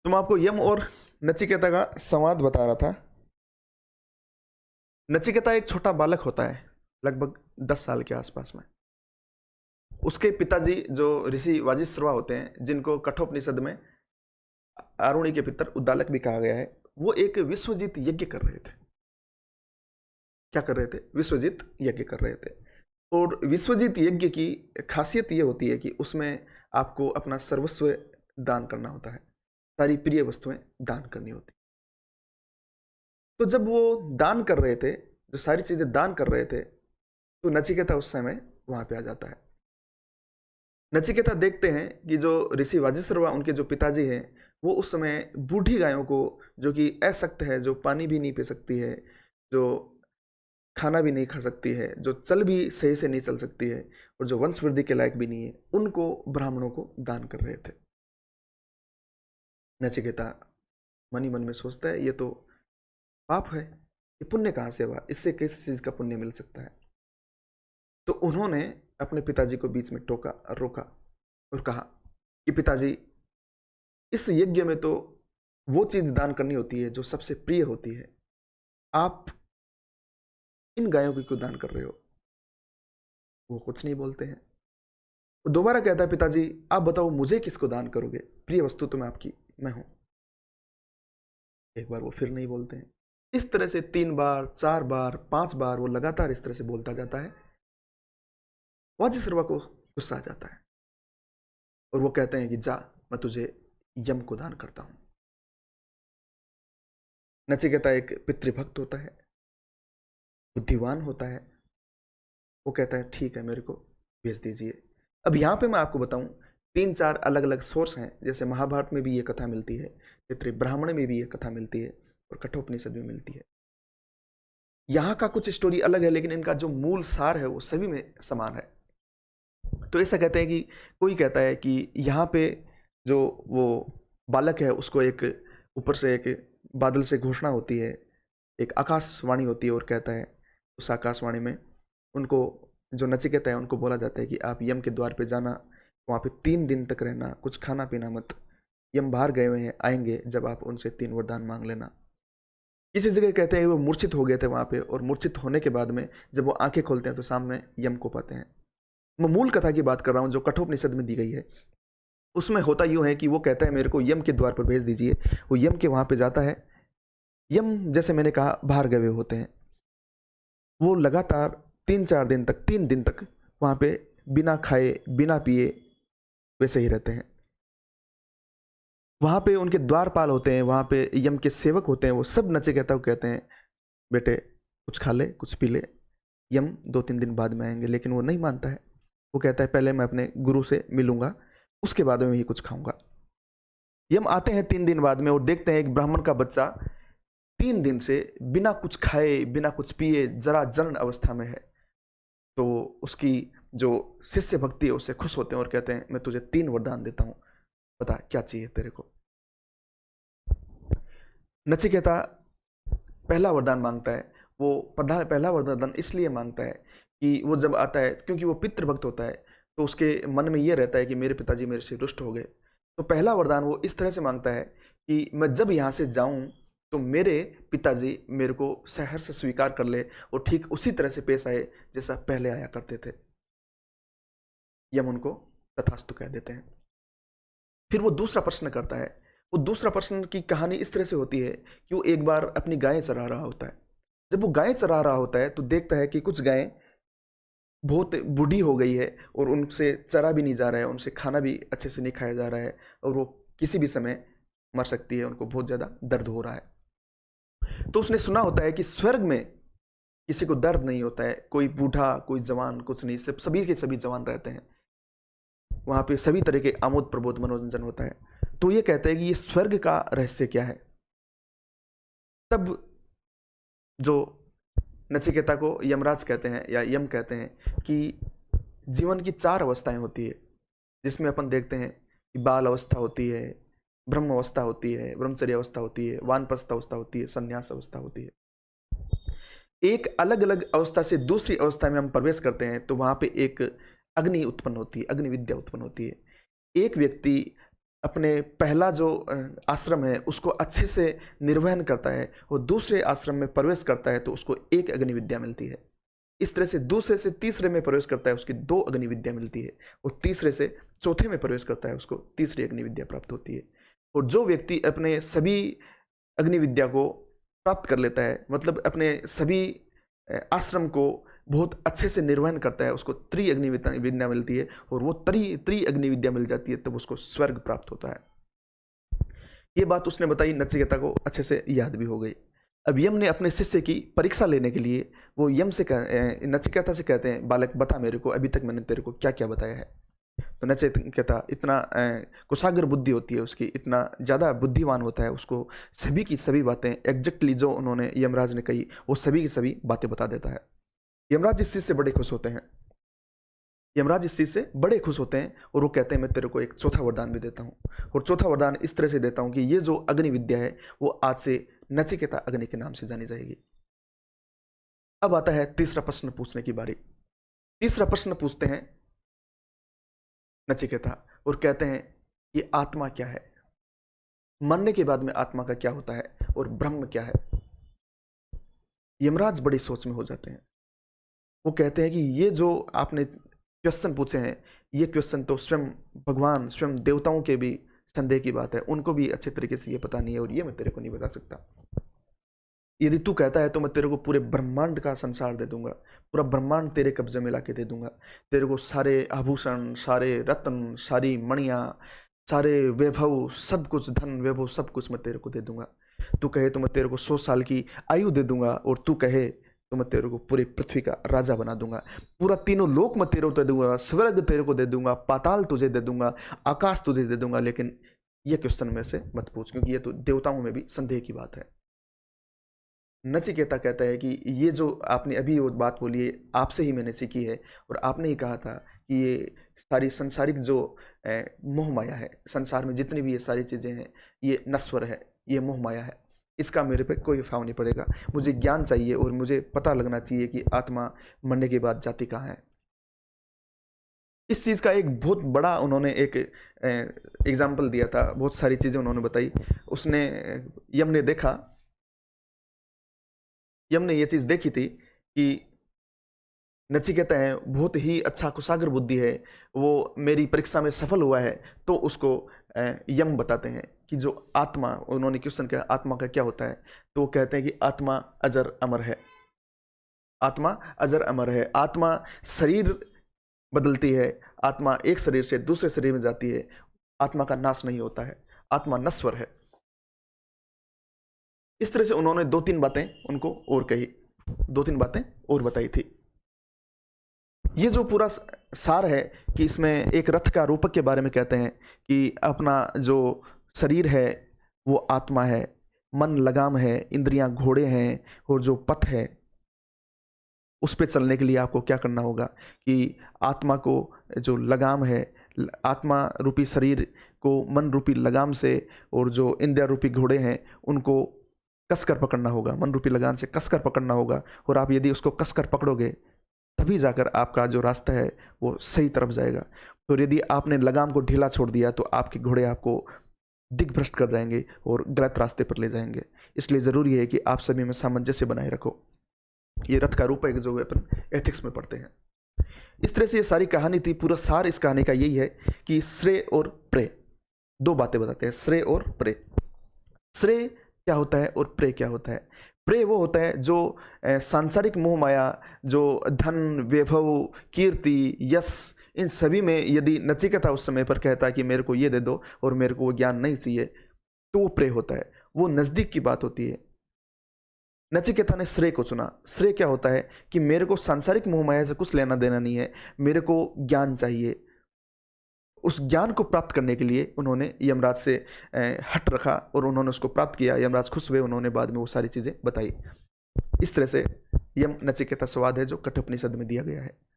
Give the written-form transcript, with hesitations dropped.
तो मैं आपको यम और नचिकेता का संवाद बता रहा था। नचिकेता एक छोटा बालक होता है, लगभग 10 साल के आसपास में। उसके पिताजी जो ऋषि वाजिश्रवा होते हैं, जिनको कठोपनिषद में आरुणि के पितर उद्दालक भी कहा गया है, वो एक विश्वजीत यज्ञ कर रहे थे। क्या कर रहे थे? विश्वजीत यज्ञ कर रहे थे। और विश्वजीत यज्ञ की खासियत ये होती है कि उसमें आपको अपना सर्वस्व दान करना होता है, सारी प्रिय वस्तुएं दान करनी होती। तो जब वो दान कर रहे थे, जो सारी चीजें दान कर रहे थे, तो नचिकेता उस समय वहां पे आ जाता है। नचिकेता देखते हैं कि जो ऋषि वाजिश्रवा उनके जो पिताजी हैं, वो उस समय बूढ़ी गायों को, जो कि असक्त है, जो पानी भी नहीं पी सकती है, जो खाना भी नहीं खा सकती है, जो चल भी सही से नहीं चल सकती है, और जो वंश वृद्धि के लायक भी नहीं है, उनको ब्राह्मणों को दान कर रहे थे। नचिकेता मन ही मन में सोचता है, ये तो पाप है, ये पुण्य कहाँ से हुआ, इससे किस चीज का पुण्य मिल सकता है। तो उन्होंने अपने पिताजी को बीच में टोका और रोका और कहा कि पिताजी, इस यज्ञ में तो वो चीज दान करनी होती है जो सबसे प्रिय होती है, आप इन गायों की क्यों दान कर रहे हो? वो कुछ नहीं बोलते हैं। वो दोबारा कहता है, पिताजी आप बताओ, मुझे किसको दान करोगे? प्रिय वस्तु तो मैं आपकी मैं हूं। एक बार वो फिर नहीं बोलते हैं। इस तरह से 3 बार, 4 बार, 5 बार वो लगातार इस तरह से बोलता जाता है। वाजिश्रवा को गुस्सा आ जाता है और वो कहते हैं कि जा, मैं तुझे यम को दान करता हूं। नचिकेता एक पितृभक्त होता है, बुद्धिवान होता है। वो कहता है ठीक है, मेरे को भेज दीजिए। अब यहाँ पे मैं आपको बताऊं, 3-4 अलग अलग सोर्स हैं। जैसे महाभारत में भी ये कथा मिलती है, पितृ ब्राह्मण में भी ये कथा मिलती है, और कठोपनिषद में मिलती है। यहाँ का कुछ स्टोरी अलग है, लेकिन इनका जो मूल सार है वो सभी में समान है। तो ऐसा कहते हैं कि कोई कहता है कि यहाँ पे जो वो बालक है, उसको एक ऊपर से एक बादल से घोषणा होती है, एक आकाशवाणी होती है, और कहता है उस आकाशवाणी में उनको, जो नचिकेता है, उनको बोला जाता है कि आप यम के द्वार पे जाना, वहाँ पे 3 दिन तक रहना, कुछ खाना पीना मत। यम बाहर गए हुए हैं, आएंगे जब आप उनसे 3 वरदान मांग लेना। किसी जगह कहते हैं वो मूर्छित हो गए थे वहाँ पे, और मूर्छित होने के बाद में जब वो आंखें खोलते हैं तो सामने यम को पाते हैं। मैं मूल कथा की बात कर रहा हूँ जो कठोपनिषद में दी गई है। उसमें होता यूं है कि वो कहता है मेरे को यम के द्वार पर भेज दीजिए। वो यम के वहां पे जाता है। यम, जैसे मैंने कहा, बाहर गए हुए होते हैं। वो लगातार 3-4 दिन तक, 3 दिन तक वहां पे बिना खाए बिना पिए वैसे ही रहते हैं। वहां पे उनके द्वारपाल होते हैं, वहां पे यम के सेवक होते हैं, वो सब नचिकेता को कहते हैं बेटे कुछ खा ले, कुछ पी ले, यम 2-3 दिन बाद में आएंगे। लेकिन वो नहीं मानता है। वो कहता है पहले मैं अपने गुरु से मिलूंगा, उसके बाद में ही कुछ खाऊंगा। यम आते हैं 3 दिन बाद में और देखते हैं एक ब्राह्मण का बच्चा 3 दिन से बिना कुछ खाए बिना कुछ पिए जरा जर्ण अवस्था में है। तो उसकी जो शिष्य भक्ति है उससे खुश होते हैं और कहते हैं मैं तुझे 3 वरदान देता हूं, बता क्या चाहिए तेरे को। नचिकेता पहला वरदान मांगता है। वो पहला वरदान इसलिए मांगता है कि वो जब आता है, क्योंकि वो पितृभक्त होता है, तो उसके मन में ये रहता है कि मेरे पिताजी मेरे से रुष्ट हो गए। तो पहला वरदान वो इस तरह से मांगता है कि मैं जब यहाँ से जाऊं तो मेरे पिताजी मेरे को सहर्ष से स्वीकार कर ले और ठीक उसी तरह से पेश आए जैसा पहले आया करते थे। यम उनको तथास्तु कह देते हैं। फिर वो दूसरा प्रश्न करता है। वो दूसरा प्रश्न की कहानी इस तरह से होती है कि वो एक बार अपनी गायें चरा रहा होता है। जब वो गायें चरा रहा होता है तो देखता है कि कुछ गायें बहुत बूढ़ी हो गई है और उनसे चरा भी नहीं जा रहा है, उनसे खाना भी अच्छे से नहीं खाया जा रहा है, और वो किसी भी समय मर सकती है, उनको बहुत ज़्यादा दर्द हो रहा है। तो उसने सुना होता है कि स्वर्ग में किसी को दर्द नहीं होता है, कोई बूढ़ा कोई जवान कुछ नहीं, सब सभी के सभी जवान रहते हैं। वहाँ पे सभी तरह के आमोद प्रमोद मनोरंजन होता है। तो ये कहते हैं कि ये स्वर्ग का रहस्य क्या है। तब जो नचिकेता को यमराज कहते हैं या यम कहते हैं कि जीवन की 4 अवस्थाएं होती है, जिसमें अपन देखते हैं कि बाल अवस्था होती है, ब्रह्म अवस्था होती है, ब्रह्मचर्य अवस्था होती है, वानप्रस्थ अवस्था होती है, संन्यास अवस्था होती है। एक अलग अलग अवस्था से दूसरी अवस्था में हम प्रवेश करते हैं तो वहां पे एक अग्नि उत्पन्न होती है, अग्नि विद्या उत्पन्न होती है। एक व्यक्ति अपने पहला जो आश्रम है उसको अच्छे से निर्वहन करता है और दूसरे आश्रम में प्रवेश करता है तो उसको एक अग्नि विद्या मिलती है। इस तरह से दूसरे से तीसरे में प्रवेश करता है उसकी 2 अग्नि विद्या मिलती है और तीसरे से चौथे में प्रवेश करता है उसको तीसरी अग्नि विद्या प्राप्त होती है। और जो व्यक्ति अपने सभी अग्नि विद्या को प्राप्त कर लेता है, मतलब अपने सभी आश्रम को बहुत अच्छे से निर्वहन करता है, उसको त्रि अग्नि विद्या मिलती है और वो त्रि अग्नि विद्या मिल जाती है तब उसको स्वर्ग प्राप्त होता है। ये बात उसने बताई, नचिकेता को अच्छे से याद भी हो गई। अब यम ने अपने शिष्य की परीक्षा लेने के लिए वो यम से नचिकेता से कहते हैं, बालक बता मेरे को अभी तक मैंने तेरे को क्या क्या बताया है। तो नचिकेता इतना कुशाग्र बुद्धि होती है उसकी, इतना ज़्यादा बुद्धिमान होता है, उसको सभी की सभी बातें एग्जैक्टली जो उन्होंने यमराज ने कही वो सभी की सभी बातें बता देता है। यमराज इस चीज़ से बड़े खुश होते हैं, यमराज इस चीज़ से बड़े खुश होते हैं और वो कहते हैं मैं तेरे को एक चौथा वरदान भी देता हूँ। और चौथा वरदान इस तरह से देता हूँ कि ये जो अग्नि विद्या है वो आज से नचिकेता अग्नि के नाम से जानी जाएगी। अब आता है तीसरा प्रश्न पूछने की बारी। तीसरा प्रश्न पूछते हैं नचिकेता और कहते हैं ये आत्मा क्या है, मरने के बाद में आत्मा का क्या होता है और ब्रह्म क्या है। यमराज बड़ी सोच में हो जाते हैं। वो कहते हैं कि ये जो आपने क्वेश्चन पूछे हैं ये क्वेश्चन तो स्वयं भगवान स्वयं देवताओं के भी संदेह की बात है, उनको भी अच्छे तरीके से ये पता नहीं है और ये मैं तेरे को नहीं बता सकता। यदि तू कहता है तो मैं तेरे को पूरे ब्रह्मांड का संसार दे दूंगा, पूरा ब्रह्मांड तेरे कब्जे में लाके दे दूंगा, तेरे को सारे आभूषण, सारे रत्न, सारी मणियाँ, सारे वैभव, सब कुछ धन वैभव सब कुछ मैं तेरे को दे दूंगा। तू कहे तो मैं तेरे को 100 साल की आयु दे दूंगा और तू कहे तो मैं तेरे को पूरी पृथ्वी का राजा बना दूंगा, पूरा तीनों लोक मैं तेरे को दे दूंगा, स्वर्ग तेरे को दे दूंगा, पाताल तुझे दे दूंगा, आकाश तुझे दे दूंगा, लेकिन ये क्वेश्चन में से मत पूछ क्योंकि ये तो देवताओं में भी संदेह की बात है। नचिकेता कहता है कि ये जो आपने अभी वो बात बोली है आपसे ही मैंने सीखी है और आपने ही कहा था कि ये सारी संसारिक जो मोह माया है, संसार में जितनी भी ये सारी चीज़ें हैं ये नश्वर है, ये मोह माया है, इसका मेरे पे कोई प्रभाव नहीं पड़ेगा। मुझे ज्ञान चाहिए और मुझे पता लगना चाहिए कि आत्मा मरने के बाद जाती कहाँ है। इस चीज़ का एक बहुत बड़ा उन्होंने एक एग्जाम्पल दिया था, बहुत सारी चीज़ें उन्होंने बताई। उसने यम ने देखा, यम ने ये चीज़ देखी थी कि नचिकेता है बहुत ही अच्छा कुशाग्र बुद्धि है, वो मेरी परीक्षा में सफल हुआ है, तो उसको यम बताते हैं कि जो आत्मा, उन्होंने क्वेश्चन किया आत्मा का क्या होता है, तो वो कहते हैं कि आत्मा अजर अमर है, आत्मा अजर अमर है, आत्मा शरीर बदलती है, आत्मा एक शरीर से दूसरे शरीर में जाती है, आत्मा का नाश नहीं होता है, आत्मा नश्वर है। इस तरह से उन्होंने 2-3 बातें उनको और कही, 2-3 बातें और बताई थी। ये जो पूरा सार है कि इसमें एक रथ का रूपक के बारे में कहते हैं कि अपना जो शरीर है वो आत्मा है, मन लगाम है, इंद्रियां घोड़े हैं और जो पथ है उस पे चलने के लिए आपको क्या करना होगा कि आत्मा को जो लगाम है, आत्मा रूपी शरीर को मन रूपी लगाम से और जो इंद्रिया रूपी घोड़े हैं उनको कसकर पकड़ना होगा, मन रूपी लगाम से कसकर पकड़ना होगा। और आप यदि उसको कसकर पकड़ोगे तभी जाकर आपका जो रास्ता है वो सही तरफ जाएगा। तो यदि आपने लगाम को ढीला छोड़ दिया तो आपके घोड़े आपको दिग्भ्रष्ट कर जाएंगे और गलत रास्ते पर ले जाएंगे। इसलिए ज़रूरी है कि आप सभी में सामंजस्य बनाए रखो। ये रथ का रूप है जो अपन एथिक्स में पढ़ते हैं। इस तरह से ये सारी कहानी थी। पूरा सार इस कहानी का यही है कि श्रेय और प्रेय, 2 बातें बताते हैं, श्रेय और प्रेय। श्रेय क्या होता है और प्रेय क्या होता है? प्रेय वो होता है जो सांसारिक मोह माया, जो धन वैभव कीर्ति यश, इन सभी में यदि नचिकेता उस समय पर कहता है कि मेरे को ये दे दो और मेरे को वो ज्ञान नहीं चाहिए, तो वो प्रेय होता है, वो नज़दीक की बात होती है। नचिकेता ने श्रेय को चुना। श्रेय क्या होता है कि मेरे को सांसारिक मोह माया से कुछ लेना देना नहीं है, मेरे को ज्ञान चाहिए। उस ज्ञान को प्राप्त करने के लिए उन्होंने यमराज से हट रखा और उन्होंने उसको प्राप्त किया। यमराज खुश हुए, उन्होंने बाद में वो सारी चीज़ें बताई। इस तरह से यम नचिकेता संवाद है जो कठोपनिषद में दिया गया है।